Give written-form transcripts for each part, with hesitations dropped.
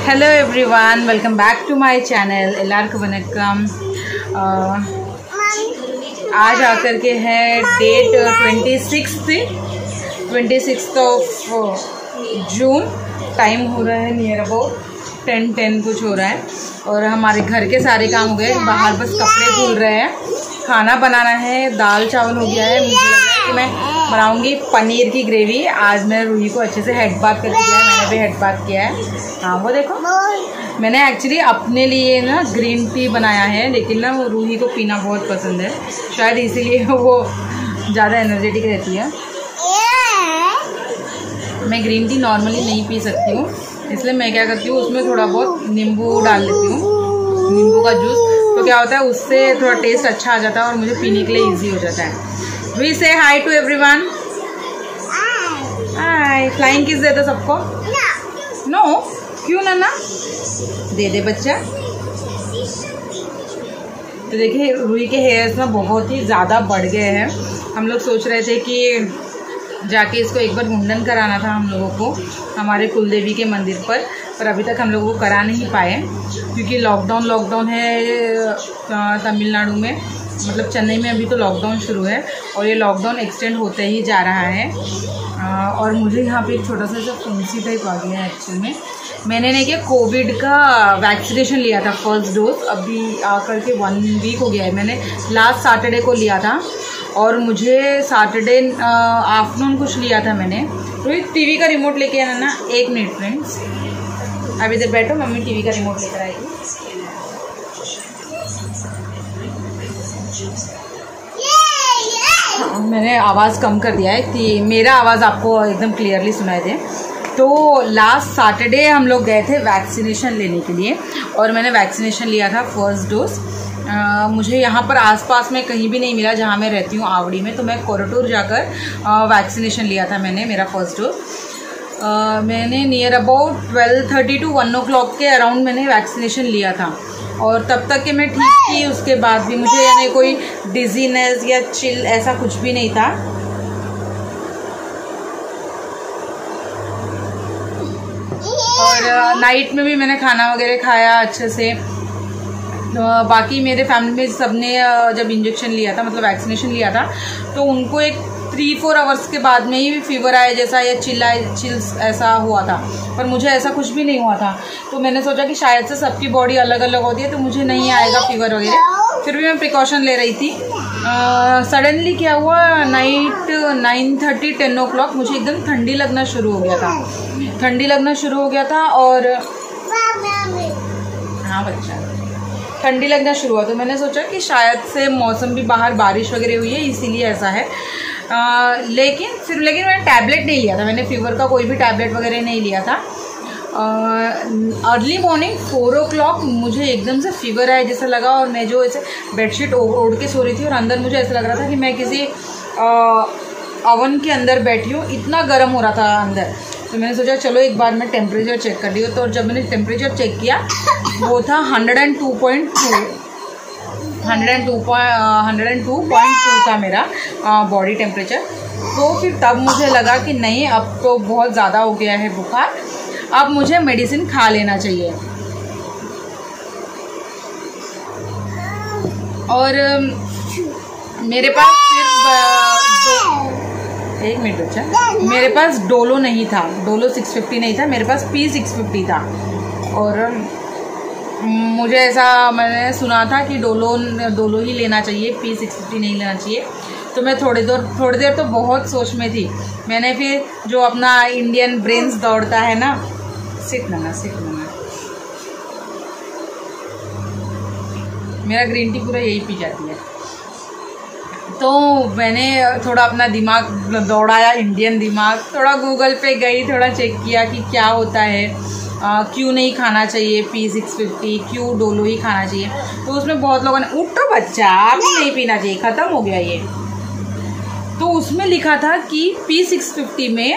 Hello everyone, welcome back to my channel. एल्लारुक्कु वनक्कम। आज आकर के है डेट 26 ऑफ जून। टाइम हो रहा है नियर अबाउट 10 कुछ हो रहा है और हमारे घर के सारे काम हो गए। बाहर बस कपड़े धुल रहे हैं, खाना बनाना है, दाल चावल हो गया है। मुझे लग रहा है कि मैं बनाऊंगी पनीर की ग्रेवी। आज मैं रूही को अच्छे से हेड बाथ करके दिया है, मैंने भी हेड बाथ किया है। हाँ वो देखो, मैंने एक्चुअली अपने लिए ना ग्रीन टी बनाया है, लेकिन ना वो रूही को पीना बहुत पसंद है, शायद इसीलिए वो ज़्यादा एनर्जेटिक रहती है। मैं ग्रीन टी नॉर्मली नहीं पी सकती हूँ, इसलिए मैं क्या करती हूँ उसमें थोड़ा बहुत नींबू डाल लेती हूँ, नींबू का जूस। तो क्या होता है उससे थोड़ा टेस्ट अच्छा आ जाता है और मुझे पीने के लिए इजी हो जाता है। We say hi to everyone. Hi, flying kiss दे दो सबको। नो क्यों ना दे दे बच्चा। तो देखिए रूही के हेयर्स ना बहुत ही ज़्यादा बढ़ गए हैं। हम लोग सोच रहे थे कि जाके इसको एक बार मुंडन कराना था हम लोगों को हमारे कुलदेवी के मंदिर पर अभी तक हम लोगों को करा नहीं पाए, क्योंकि लॉकडाउन है तमिलनाडु में, मतलब चेन्नई में अभी तो लॉकडाउन शुरू है और ये लॉकडाउन एक्सटेंड होते ही जा रहा है। और मुझे यहाँ पे एक छोटा सा फुंसी टाइप आ गया है। एक्चुअल में मैंने नहीं किया, कोविड का वैक्सीनेशन लिया था फर्स्ट डोज, अभी आकर के 1 वीक हो गया है। मैंने लास्ट सैटरडे को लिया था और मुझे सैटरडे आफ्टरनून कुछ लिया था मैंने। तो टीवी का रिमोट लेके आना ना। 1 मिनट फ्रेंड्स, अभी इधर बैठो, मम्मी टीवी का रिमोट लेकर आएगी। मैंने आवाज़ कम कर दिया है कि मेरा आवाज़ आपको एकदम क्लियरली सुनाई दे। तो लास्ट सैटरडे हम लोग गए थे वैक्सीनेशन लेने के लिए और मैंने वैक्सीनेशन लिया था फर्स्ट डोज। मुझे यहाँ पर आसपास में कहीं भी नहीं मिला जहाँ मैं रहती हूँ आवड़ी में, तो मैं कोरटूर जाकर वैक्सीनेशन लिया था मैंने, मेरा फर्स्ट डोज। मैंने नियर अबाउट 12:30 to 1 o'clock के अराउंड मैंने वैक्सीनेशन लिया था और तब तक कि मैं ठीक थी। उसके बाद भी मुझे यानी कोई डिजीनेस या चिल ऐसा कुछ भी नहीं था। और नाइट में भी मैंने खाना वगैरह खाया अच्छे से। बाकी मेरे फैमिली में सबने जब इंजेक्शन लिया था, मतलब वैक्सीनेशन लिया था, तो उनको एक 3-4 आवर्स के बाद में ही फीवर आया जैसा या चिल्स ऐसा हुआ था, पर मुझे ऐसा कुछ भी नहीं हुआ था। तो मैंने सोचा कि शायद से सबकी बॉडी अलग अलग होती है तो मुझे नहीं आएगा फीवर वगैरह, फिर भी मैं प्रिकॉशन ले रही थी। सडनली क्या हुआ, नाइट 9:30-10 o'clock मुझे एकदम ठंडी लगना शुरू हो गया था और हाँ बच्चा, ठंडी लगना शुरू हुआ। तो मैंने सोचा कि शायद से मौसम भी बाहर बारिश वगैरह हुई है इसीलिए ऐसा है। लेकिन मैंने टैबलेट नहीं लिया था, मैंने फीवर का कोई भी टैबलेट वगैरह नहीं लिया था। अर्ली मॉर्निंग 4 o'clock मुझे एकदम से फीवर आया जैसा लगा और मैं जो ऐसे बेडशीट ओढ़ के सो रही थी और अंदर मुझे ऐसा लग रहा था कि मैं किसी ओवन के अंदर बैठी हूँ, इतना गर्म हो रहा था अंदर। तो मैंने सोचा चलो एक बार मैं टेम्परेचर चेक कर लिया। तो जब मैंने टेम्परेचर चेक किया वो था 102.2 था मेरा बॉडी टेम्परेचर। तो फिर तब मुझे लगा कि नहीं, अब तो बहुत ज़्यादा हो गया है बुखार, अब मुझे मेडिसिन खा लेना चाहिए। और मेरे पास एक मिनट बच्चा, मेरे पास डोलो नहीं था, डोलो 650 नहीं था, मेरे पास P650 था। और मुझे ऐसा मैंने सुना था कि डोलो ही लेना चाहिए, P650 नहीं लेना चाहिए। तो मैं थोड़ी देर तो बहुत सोच में थी। मैंने फिर जो अपना इंडियन ब्रेन्स दौड़ता है ना, सिट ना मेरा ग्रीन टी पूरा यही पी जाती है। तो मैंने थोड़ा अपना दिमाग दौड़ाया, इंडियन दिमाग, थोड़ा गूगल पे गई, थोड़ा चेक किया कि क्या होता है, क्यों नहीं खाना चाहिए P650, क्यों डोलो ही खाना चाहिए। तो उसमें बहुत लोगों ने उठो बच्चा, अभी नहीं पीना चाहिए, ख़त्म हो गया ये। तो उसमें लिखा था कि P650 में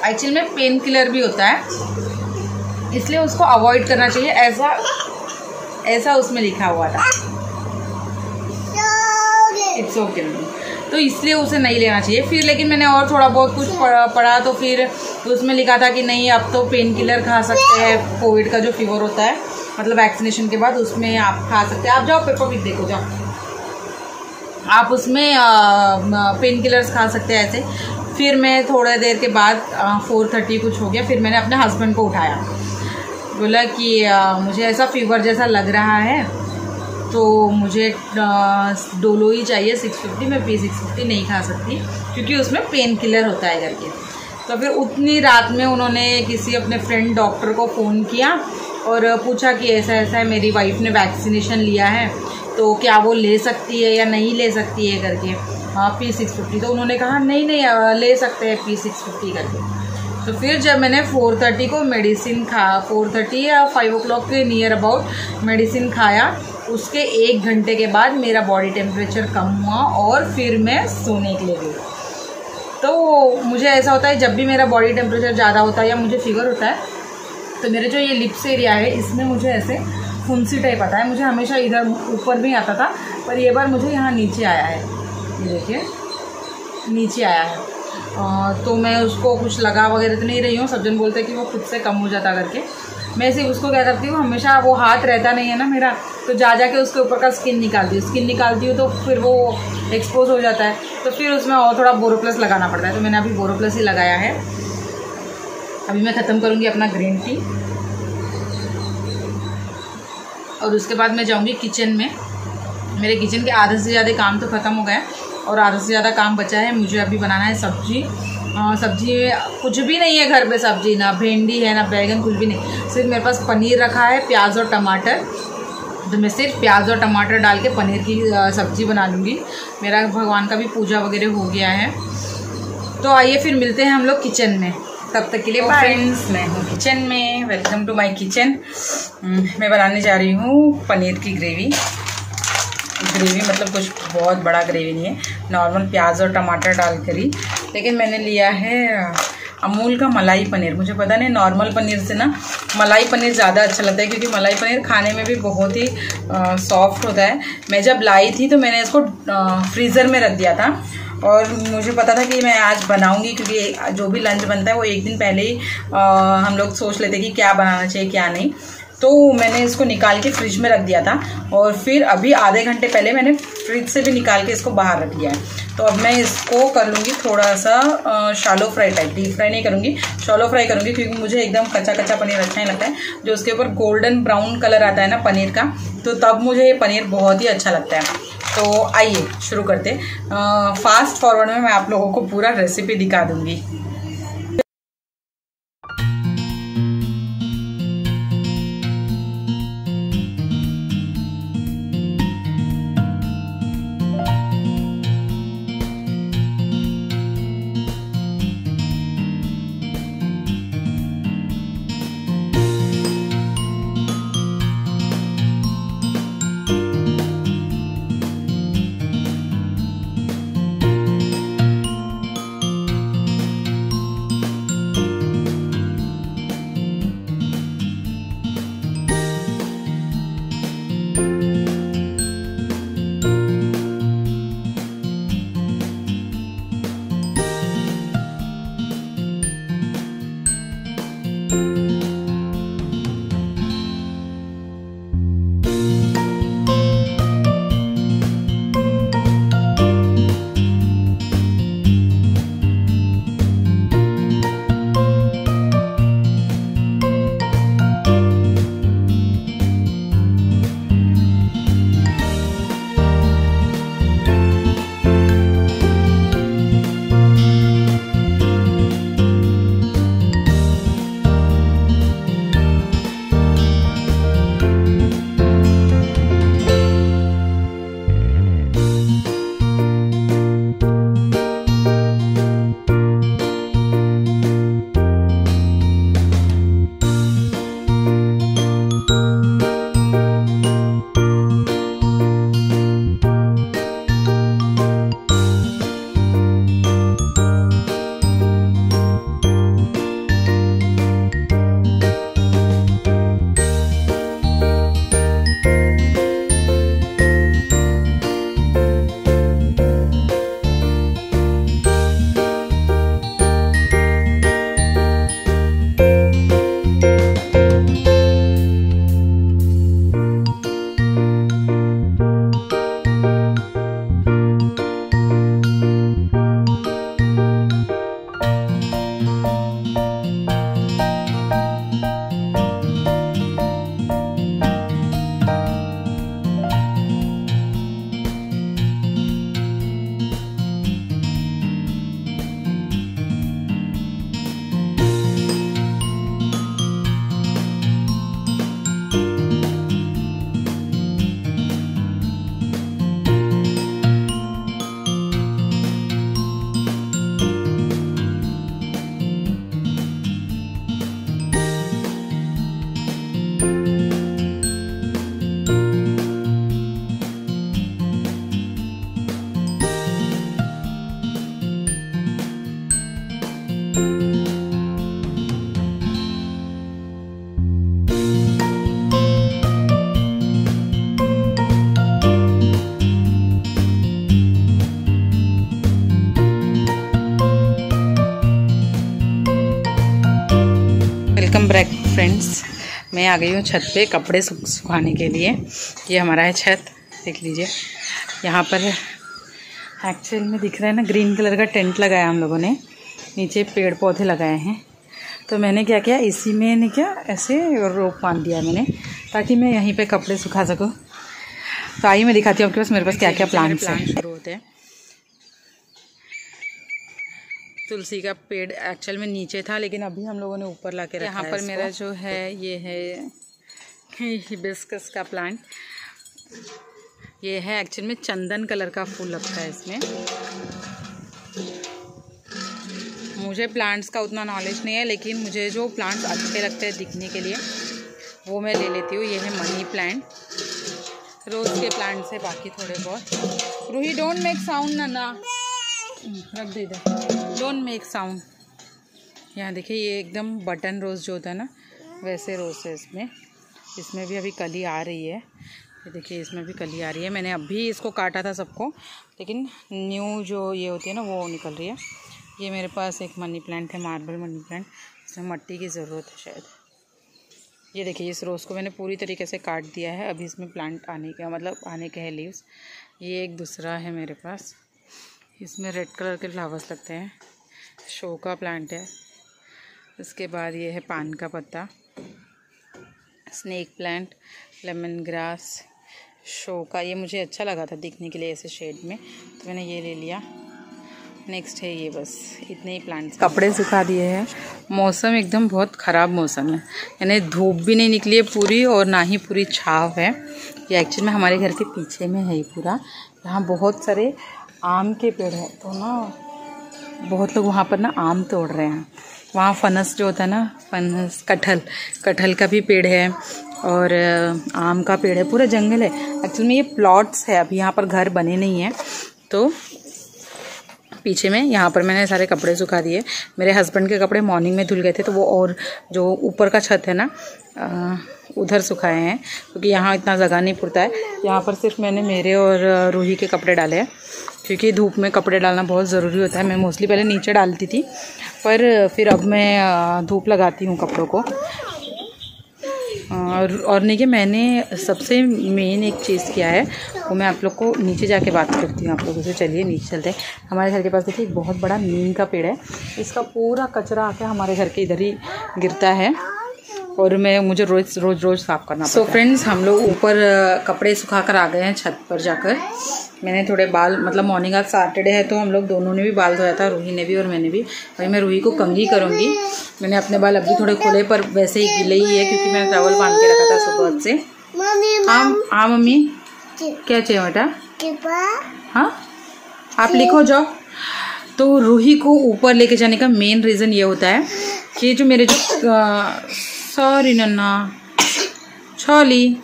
एक्चुअल में पेन किलर भी होता है, इसलिए उसको अवॉइड करना चाहिए, ऐसा उसमें लिखा हुआ था। It's okay. तो इसलिए उसे नहीं लेना चाहिए। फिर लेकिन मैंने और थोड़ा बहुत कुछ पढ़ा तो फिर उसमें लिखा था कि नहीं, अब तो पेन किलर खा सकते हैं। कोविड का जो फीवर होता है, मतलब वैक्सीनेशन के बाद, उसमें आप खा सकते हैं। आप जाओ पेपर पिक देखो, जाओ, आप उसमें पेन किलर्स खा सकते हैं ऐसे। फिर मैं थोड़ा देर के बाद 4:30 कुछ हो गया, फिर मैंने अपने हस्बैंड को उठाया, बोला कि मुझे ऐसा फीवर जैसा लग रहा है तो मुझे डोलो ही चाहिए 650, मैं P650 नहीं खा सकती क्योंकि उसमें पेन किलर होता है करके। तो फिर उतनी रात में उन्होंने किसी अपने फ्रेंड डॉक्टर को फ़ोन किया और पूछा कि ऐसा ऐसा है, मेरी वाइफ ने वैक्सीनेशन लिया है तो क्या वो ले सकती है या नहीं ले सकती है करके P650। तो उन्होंने कहा नहीं नहीं ले सकते हैं P650 करके। तो फिर जब मैंने 4:30 को मेडिसिन 4:30 या 5 o'clock के नियर अबाउट मेडिसिन खाया, उसके 1 घंटे के बाद मेरा बॉडी टेम्परेचर कम हुआ और फिर मैं सोने के लिए गई। तो मुझे ऐसा होता है जब भी मेरा बॉडी टेम्परेचर ज़्यादा होता है या मुझे फीवर होता है तो मेरे जो ये लिप्स एरिया है इसमें मुझे ऐसे फुंसी टाइप आता है। मुझे हमेशा इधर ऊपर भी आता था, पर ये बार मुझे यहाँ नीचे आया है, ये देखिए नीचे आया है। तो मैं उसको कुछ लगा वगैरह तो नहीं रही हूँ। सब जन बोलते हैं कि वो खुद से कम हो जाता करके। मैं सिर्फ उसको क्या करती हूँ, हमेशा वो हाथ रहता नहीं है ना मेरा, तो जा के उसके ऊपर का स्किन निकालती हूँ तो फिर वो एक्सपोज हो जाता है, तो फिर उसमें और थोड़ा बोरोप्लस लगाना पड़ता है। तो मैंने अभी बोरोप्लस ही लगाया है। अभी मैं ख़त्म करूँगी अपना ग्रीन टी और उसके बाद मैं जाऊँगी किचन में। मेरे किचन के आधे से ज़्यादा काम तो ख़त्म हो गया और आधे से ज़्यादा काम बचा है। मुझे अभी बनाना है सब्जी। सब्जी कुछ भी नहीं है घर पे, सब्जी ना भिंडी है ना बैगन, कुछ भी नहीं। सिर्फ मेरे पास पनीर रखा है, प्याज और टमाटर। तो मैं सिर्फ प्याज और टमाटर डाल के पनीर की सब्ज़ी बना लूँगी। मेरा भगवान का भी पूजा वगैरह हो गया है। तो आइए फिर मिलते हैं हम लोग किचन में। तब तक के लिए बाय फ्रेंड्स। मैं हूँ किचन में, वेलकम टू माय किचन। मैं बनाने जा रही हूँ पनीर की ग्रेवी मतलब कुछ बहुत बड़ा ग्रेवी नहीं है, नॉर्मल प्याज और टमाटर डाल कर ही। लेकिन मैंने लिया है अमूल का मलाई पनीर। मुझे पता नहीं, नॉर्मल पनीर से ना मलाई पनीर ज़्यादा अच्छा लगता है क्योंकि मलाई पनीर खाने में भी बहुत ही सॉफ्ट होता है। मैं जब लाई थी तो मैंने इसको फ्रीज़र में रख दिया था और मुझे पता था कि मैं आज बनाऊंगी क्योंकि जो भी लंच बनता है वो एक दिन पहले ही हम लोग सोच लेते हैं कि क्या बनाना चाहिए क्या नहीं। तो मैंने इसको निकाल के फ्रिज में रख दिया था और फिर अभी आधे घंटे पहले मैंने फ्रिज से भी निकाल के इसको बाहर रख दिया है। तो अब मैं इसको कर लूँगी थोड़ा सा shallow fry type, deep fry नहीं करूँगी, शैलो फ्राई करूँगी क्योंकि मुझे एकदम कच्चा कच्चा पनीर अच्छा नहीं लगता है। जो उसके ऊपर गोल्डन ब्राउन कलर आता है ना पनीर का, तो तब मुझे ये पनीर बहुत ही अच्छा लगता है। तो आइए शुरू करते। फास्ट फॉरवर्ड में मैं आप लोगों को पूरा रेसिपी दिखा दूँगी। वेलकम बैक फ्रेंड्स, मैं आ गई हूँ छत पे कपड़े सुखाने के लिए। ये हमारा है छत, देख लीजिए। यहाँ पर एक्चुअल में दिख रहा है ना, ग्रीन कलर का टेंट लगाया हम लोगों ने, नीचे पेड़ पौधे लगाए हैं। तो मैंने क्या किया, इसी में ने क्या ऐसे रोप बांध दिया मैंने, ताकि मैं यहीं पे कपड़े सुखा सकूँ। तो आइए मैं दिखाती हूँ आपके पास मेरे पास क्या क्या प्लांट्स हैं। तुलसी का पेड़ एक्चुअल में नीचे था, लेकिन अभी हम लोगों ने ऊपर ला के रखा है। यहाँ पर मेरा जो है ये है हिबिस्कस का प्लांट। ये है एक्चुअल में चंदन कलर का फूल लगता है इसमें। मुझे प्लांट्स का उतना नॉलेज नहीं है, लेकिन मुझे जो प्लांट्स अच्छे लगते हैं दिखने के लिए वो मैं ले लेती हूँ। ये है मनी प्लांट, रोज़ के प्लांट्स है बाकी थोड़े बहुत। रूही डोंट मेक साउंड ना, रख दे इधर, डोंट मेक साउंड। यहाँ देखिए, ये एकदम बटन रोज़ जो होता है ना, वैसे रोज़ है इसमें। इसमें भी अभी कली आ रही है, ये देखिए इसमें भी कली आ रही है। मैंने अभी इसको काटा था सबको, लेकिन न्यू जो ये होती है ना वो निकल रही है। ये मेरे पास एक मनी प्लांट है, मार्बल मनी प्लांट, इसमें मट्टी की ज़रूरत है शायद। ये देखिए, इस रोज़ को मैंने पूरी तरीके से काट दिया है। अभी इसमें प्लांट आने का मतलब आने के है लीव्स। ये एक दूसरा है मेरे पास, इसमें रेड कलर के फ्लावर्स लगते हैं, शो का प्लांट है। उसके बाद ये है पान का पत्ता, snake plant, lemon grass, show का। ये मुझे अच्छा लगा था दिखने के लिए ऐसे शेड में, तो मैंने ये ले लिया। नेक्स्ट है ये, बस इतने ही प्लांट्स। कपड़े सुखा दिए हैं। मौसम एकदम बहुत ख़राब मौसम है, यानी धूप भी नहीं निकली है पूरी और ना ही पूरी छाव है। ये एक्चुअली में हमारे घर के पीछे में है ये पूरा। यहाँ बहुत सारे आम के पेड़ है, तो ना बहुत लोग वहाँ पर ना आम तोड़ रहे हैं। वहाँ फनस जो होता है ना, फनस, कटहल का भी पेड़ है और आम का पेड़ है, पूरा जंगल है। एक्चुअली में ये प्लॉट्स है, अभी यहाँ पर घर बने नहीं हैं। तो पीछे में यहाँ पर मैंने सारे कपड़े सुखा दिए। मेरे हस्बैंड के कपड़े मॉर्निंग में धुल गए थे, तो वो और जो ऊपर का छत है ना उधर सुखाए हैं, क्योंकि यहाँ इतना जगह नहीं पड़ता है। यहाँ पर सिर्फ मैंने मेरे और रूही के कपड़े डाले हैं, क्योंकि धूप में कपड़े डालना बहुत ज़रूरी होता है। मैं मोस्टली पहले नीचे डालती थी, पर फिर अब मैं धूप लगाती हूँ कपड़ों को। और नहीं कि मैंने सबसे मेन एक चीज़ किया है, वो मैं आप लोग को नीचे जाके बात करती हूँ आप लोगों से। चलिए नीचे चलते हैं। हमारे घर के पास देखिए एक बहुत बड़ा नीम का पेड़ है, इसका पूरा कचरा आके हमारे घर के इधर ही गिरता है और मुझे रोज़ साफ़ करना पड़ता है। फ्रेंड्स, हम लोग ऊपर कपड़े सुखा कर आ गए हैं छत पर जाकर। मैंने थोड़े बाल, मतलब मॉर्निंग आज सैटरडे है तो हम लोग दोनों ने भी बाल धोया था, रूही ने भी और मैंने भी। भाई मैं रूही को कंघी करूँगी। मैंने अपने बाल अभी थोड़े खोले, पर वैसे ही गिले ही है, क्योंकि मैंने टॉवल बांध के रखा था सुबह से। हाँ मम्मी, क्या चाहिए बेटा? हाँ, आप लिखो जाओ। तो रूही को ऊपर लेके जाने का मेन रीज़न ये होता है कि जो मेरे जो सॉरी नन्ना छोली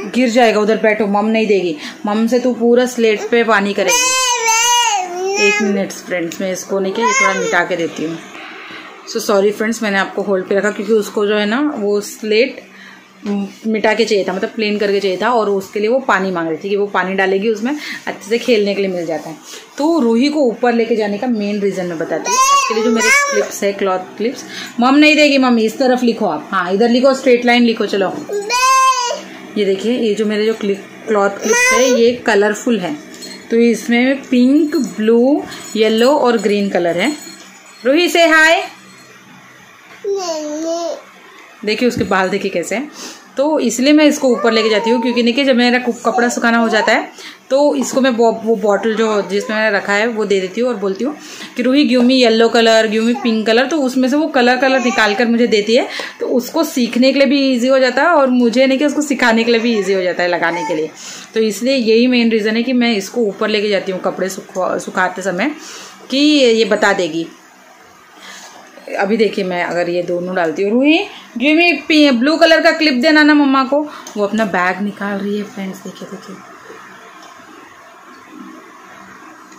गिर जाएगा, उधर बैठो, मम नहीं देगी। मम से तू पूरा स्लेट पे पानी करेगी। 1 मिनट फ्रेंड्स, मैं इसको नहीं क्या, ये थोड़ा मिटा के देती हूँ। सो सॉरी फ्रेंड्स, मैंने आपको होल्ड पे रखा क्योंकि उसको जो है ना वो स्लेट मिटा के चाहिए था, मतलब प्लेन करके चाहिए था, और उसके लिए वो पानी मांग रही थी कि वो पानी डालेगी उसमें, अच्छे से खेलने के लिए मिल जाता है। तो रूही को ऊपर लेके जाने का मेन रीज़न मैं बताती हूँ। एक्चुअली जो मेरे क्लिप्स है, क्लॉथ क्लिप्स, मम नहीं देगी। मम्मी इस तरफ लिखो आप, हाँ इधर लिखो, स्ट्रेट लाइन लिखो। चलो ये देखिए, ये जो मेरे जो क्लॉथ क्लिप्स है ये कलरफुल है, तो इसमें पिंक, ब्लू, येलो और ग्रीन कलर है। रूही से हाय। देखिए उसके बाल देखिए कैसे हैं। तो इसलिए मैं इसको ऊपर लेके जाती हूँ, क्योंकि देखिए जब मेरा कपड़ा सुखाना हो जाता है तो इसको मैं वो बॉटल जो जिसमें मैंने रखा है वो दे देती हूँ और बोलती हूँ कि Ruhi give me yellow colour, give me pink colour. तो उसमें से वो कलर निकाल कर मुझे देती है, तो उसको सीखने के लिए भी ईजी हो जाता है और मुझे नहीं कि उसको सिखाने के लिए भी ईजी हो जाता है लगाने के लिए। तो इसलिए यही मेन रीज़न है कि मैं इसको ऊपर लेके जाती हूँ कपड़े सुखाते समय, कि ये बता देगी। अभी देखिए मैं अगर ये दोनों डालती हूँ, Ruhi give me blue colour का क्लिप देना ना मम्मा को। वो अपना बैग निकाल रही है फ्रेंड्स, देखिए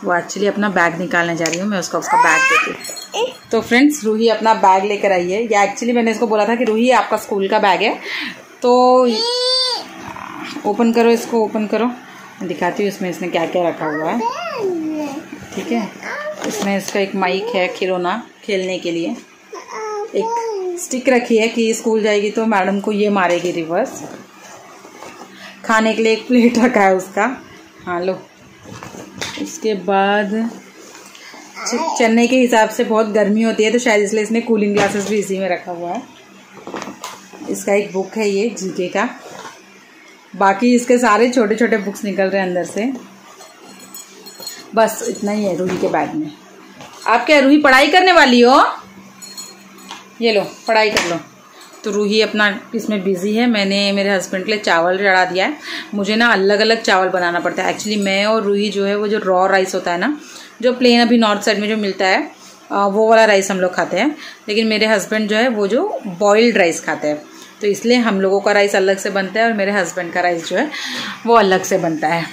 वो एक्चुअली अपना बैग निकालने जा रही हूँ, मैं उसका बैग देती हूँ। तो फ्रेंड्स, रूही अपना बैग लेकर आई है। या एक्चुअली मैंने इसको बोला था कि रूही आपका स्कूल का बैग है, तो ओपन करो, इसको ओपन करो, मैं दिखाती हूँ इसमें इसने क्या क्या रखा हुआ है। ठीक है, इसमें इसका एक माइक है खिलौना खेलने के लिए, एक स्टिक रखी है कि स्कूल जाएगी तो मैडम को ये मारेगी रिवर्स। खाने के लिए एक प्लेट रखा है उसका, हाँ लो। उसके बाद चेन्नई के हिसाब से बहुत गर्मी होती है तो शायद इसलिए इसने कूलिंग ग्लासेस भी इसी में रखा हुआ है। इसका एक बुक है ये जीके का, बाकी इसके सारे छोटे छोटे बुक्स निकल रहे हैं अंदर से। बस इतना ही है रूही के बैग में। आप क्या रूही पढ़ाई करने वाली हो? ये लो पढ़ाई कर लो। तो रूही अपना इसमें बिजी है। मैंने मेरे हस्बैंड के लिए चावल चढ़ा दिया है। मुझे ना अलग अलग चावल बनाना पड़ता है एक्चुअली। मैं और रूही जो है वो जो रॉ राइस होता है ना, जो प्लेन अभी नॉर्थ साइड में जो मिलता है वो वाला राइस हम लोग खाते हैं, लेकिन मेरे हस्बैंड जो है वो जो बॉइल्ड राइस खाते हैं। तो इसलिए हम लोगों का राइस अलग से बनता है और मेरे हस्बैंड का राइस जो है वो अलग से बनता है।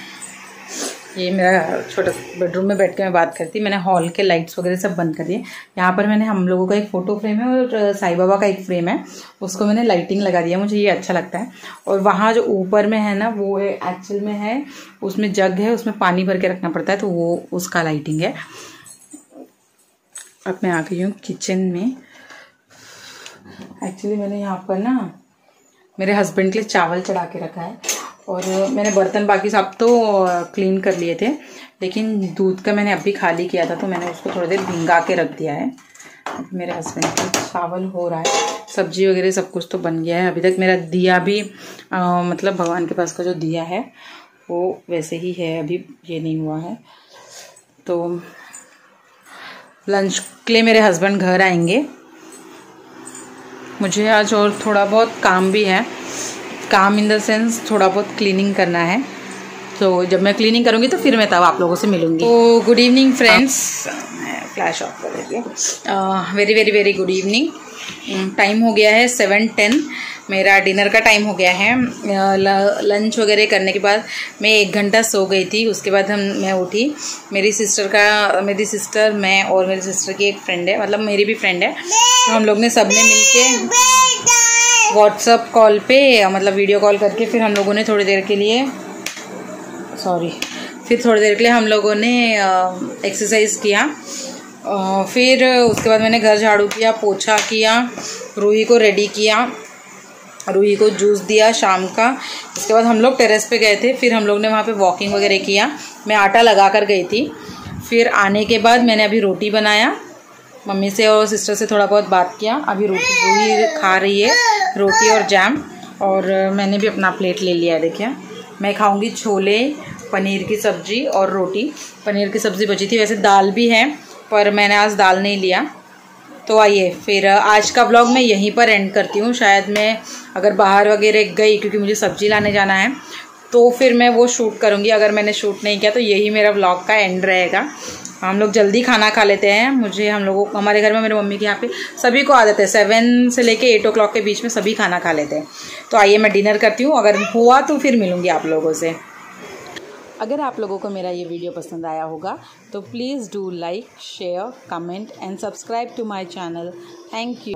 ये मेरा छोटा बेडरूम में बैठ के मैं बात करती। मैंने हॉल के लाइट्स वगैरह सब बंद कर दिए। यहाँ पर मैंने हम लोगों का एक फ़ोटो फ्रेम है और साईं बाबा का एक फ्रेम है, उसको मैंने लाइटिंग लगा दिया, मुझे ये अच्छा लगता है। और वहाँ जो ऊपर में है ना वो एक्चुअल में है, उसमें जग है, उसमें पानी भर के रखना पड़ता है, तो वो उसका लाइटिंग है। अब मैं आ गई हूँ किचन में। एक्चुअली मैंने यहाँ पर ना मेरे हस्बैंड के लिए चावल चढ़ा के रखा है और मैंने बर्तन बाकी सब तो क्लीन कर लिए थे, लेकिन दूध का मैंने अभी खाली किया था तो मैंने उसको थोड़ी देर भिंगा के रख दिया है। मेरे हस्बैंड का चावल हो रहा है, सब्जी वगैरह सब कुछ तो बन गया है। अभी तक मेरा दिया भी मतलब भगवान के पास का जो दिया है वो वैसे ही है, अभी ये नहीं हुआ है। तो लंच के लिए मेरे हस्बैंड घर आएंगे। मुझे आज और थोड़ा बहुत काम भी है, काम इन द सेंस थोड़ा बहुत क्लीनिंग करना है। तो जब मैं क्लीनिंग करूँगी तो फिर मैं तब आप लोगों से मिलूँगी। तो good evening friends, flash of कर देती हूँ। Very very very good evening. Time हो गया है 7:10, मेरा डिनर का टाइम हो गया है। लंच वगैरह करने के बाद मैं 1 घंटा सो गई थी। उसके बाद मैं उठी। मेरी सिस्टर मैं और मेरी सिस्टर की एक फ्रेंड है, मतलब मेरी भी फ्रेंड है, तो हम लोग ने सबने मिलके व्हाट्सअप कॉल पे मतलब वीडियो कॉल करके फिर हम लोगों ने थोड़ी देर के लिए हम लोगों ने एक्सरसाइज किया। फिर उसके बाद मैंने घर झाड़ू किया, पोछा किया, रूही को रेडी किया, रूही को जूस दिया शाम का। इसके बाद हम लोग टेरेस पे गए थे, फिर हम लोग ने वहाँ पे वॉकिंग वगैरह किया। मैं आटा लगा कर गई थी। फिर आने के बाद मैंने अभी रोटी बनाया, मम्मी से और सिस्टर से थोड़ा बहुत बात किया। अभी रूही खा रही है रोटी और जैम, और मैंने भी अपना प्लेट ले लिया है। देखिए मैं खाऊंगी छोले, पनीर की सब्ज़ी और रोटी। पनीर की सब्ज़ी बची थी, वैसे दाल भी है पर मैंने आज दाल नहीं लिया। तो आइए फिर आज का ब्लॉग मैं यहीं पर एंड करती हूँ। शायद मैं अगर बाहर वगैरह गई क्योंकि मुझे सब्ज़ी लाने जाना है तो फिर मैं वो शूट करूँगी। अगर मैंने शूट नहीं किया तो यही मेरा ब्लॉग का एंड रहेगा। हम लोग जल्दी खाना खा लेते हैं। हमारे घर में मेरे मम्मी के यहाँ पे सभी को आदत है 7 से लेके 8 o'clock के बीच में सभी खाना खा लेते हैं। तो आइए मैं डिनर करती हूँ, अगर हुआ तो फिर मिलूँगी आप लोगों से। अगर आप लोगों को मेरा ये वीडियो पसंद आया होगा तो please do like, share, comment and subscribe to my channel. Thank you.